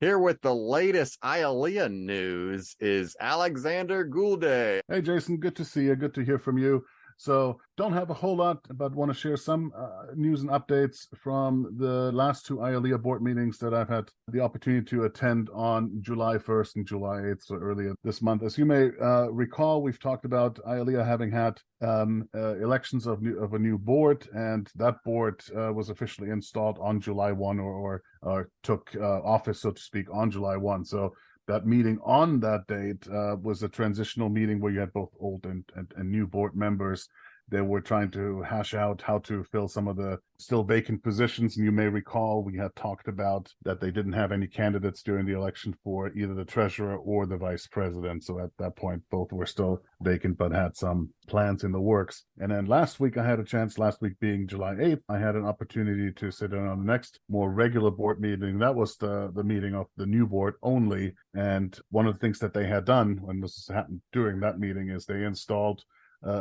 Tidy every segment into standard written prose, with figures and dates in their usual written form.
Here with the latest IALEIA news is Alexander Gulde. Hey, Jason, good to see you. Good to hear from you. So, don't have a whole lot, but want to share some news and updates from the last two IALEIA board meetings that I've had the opportunity to attend on July 1st and July 8th, so earlier this month. As you may recall, we've talked about IALEIA having had elections of a new board, and that board was officially installed on July 1 or took office, so to speak, on July 1. So, that meeting on that date was a transitional meeting where you had both old and new board members. They were trying to hash out how to fill some of the still vacant positions. And you may recall we had talked about that they didn't have any candidates during the election for either the treasurer or the vice president. So at that point, both were still vacant, but had some plans in the works. And then last week, last week being July 8th, I had an opportunity to sit in on the next more regular board meeting. That was the meeting of the new board only. And one of the things that they had done when this happened during that meeting is they installed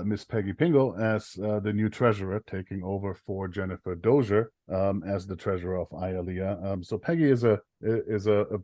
Miss Peggy Pingle as the new treasurer, taking over for Jennifer Dozier as the treasurer of IALEIA. So Peggy is a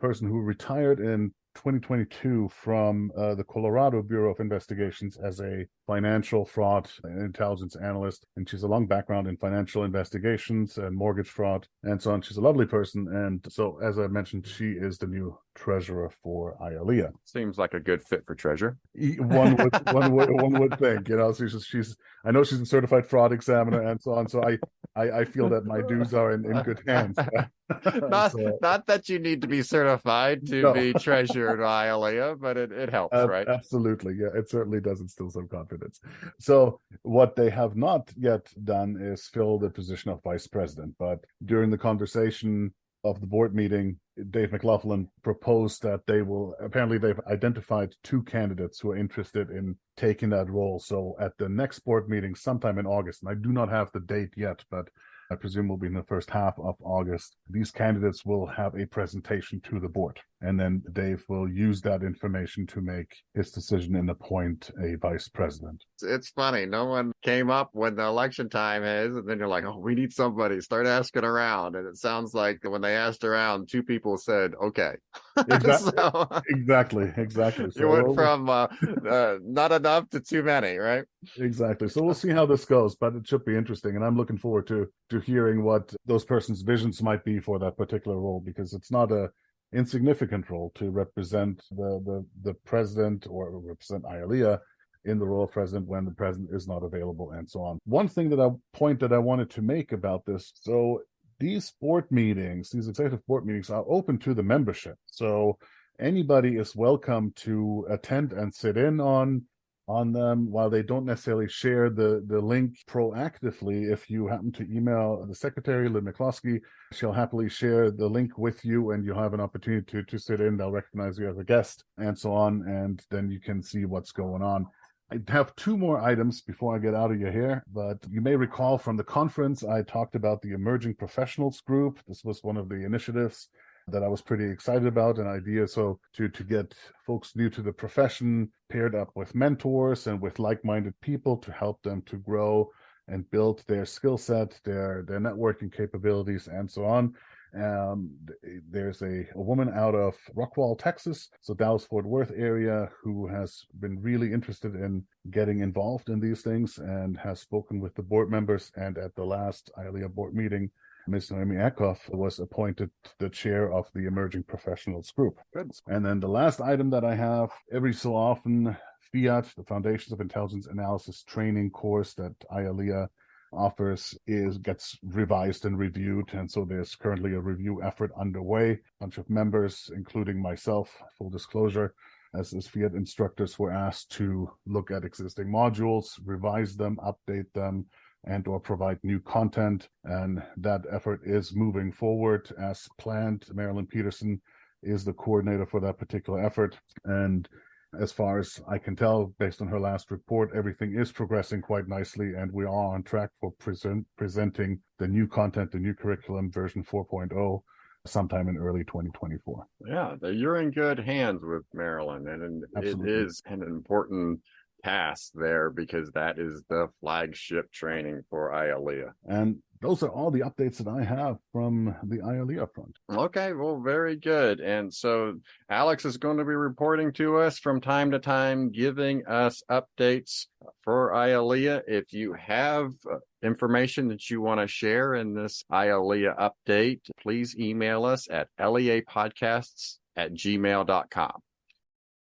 person who retired in 2022 from the Colorado Bureau of Investigations as a financial fraud and intelligence analyst. And she's a long background in financial investigations and mortgage fraud and so on. She's a lovely person. And so, as I mentioned, she is the new treasurer for IALEIA. Seems like a good fit for treasurer. One would think, so she's I know she's a certified fraud examiner and so on. So I feel that my dues are in good hands. Not that you need to be certified to be treasurer at IALEIA, but it helps, right? Absolutely. Yeah, it certainly does instill some confidence. So what they have not yet done is fill the position of vice president. But during the conversation of the board meeting, Dave McLaughlin proposed that they've identified two candidates who are interested in taking that role. So at the next board meeting, sometime in August, and I do not have the date yet, but I presume will be in the first half of August, these candidates will have a presentation to the board. And then Dave will use that information to make his decision and appoint a vice president. It's funny. No one came up when the election time is, and then you're like, oh, we need somebody. Start asking around. And it sounds like when they asked around, two people said, okay. Exactly. So you went from not enough to too many, right? Exactly. So we'll see how this goes, but it should be interesting. And I'm looking forward to hearing what those persons' visions might be for that particular role, because it's not a insignificant role to represent the president or represent IALEIA in the role of president when the president is not available and so on. One thing that I wanted to make about this, so these executive board meetings are open to the membership. So anybody is welcome to attend and sit in on them. While they don't necessarily share the link proactively, if you happen to email the secretary, Lynn McCloskey, she'll happily share the link with you and you'll have an opportunity to sit in. They'll recognize you as a guest and so on, and then you can see what's going on. I have two more items before I get out of your hair, but you may recall from the conference, I talked about the Emerging Professionals Group. This was one of the initiatives that I was pretty excited about, an idea to get folks new to the profession paired up with mentors and with like-minded people to help them to grow and build their skill set, their networking capabilities, and so on. There's a woman out of Rockwall, Texas, so Dallas-Fort Worth area, who has been really interested in getting involved in these things and has spoken with the board members. And at the last IALEIA board meeting, Ms. Noemi Eckhoff was appointed the chair of the Emerging Professionals Group. Good. And then the last item that I have, every so often, FIAT, the Foundations of Intelligence Analysis training course that IALEIA offers, gets revised and reviewed. And so there's currently a review effort underway. A bunch of members, including myself, full disclosure, as FIAT instructors, were asked to look at existing modules, revise them, update them, and or provide new content. And that effort is moving forward as planned. Marilyn Peterson is the coordinator for that particular effort. And as far as I can tell, based on her last report, everything is progressing quite nicely, and we are on track for presenting the new content, the new curriculum, version 4.0, sometime in early 2024. Yeah, you're in good hands with Marilyn, and Absolutely. It is an important pass there because that is the flagship training for IALEIA. And those are all the updates that I have from the IALEIA front. Okay, well, very good. And so Alex is going to be reporting to us from time to time, giving us updates for IALEIA. If you have information that you want to share in this IALEIA update, please email us at leapodcasts@gmail.com.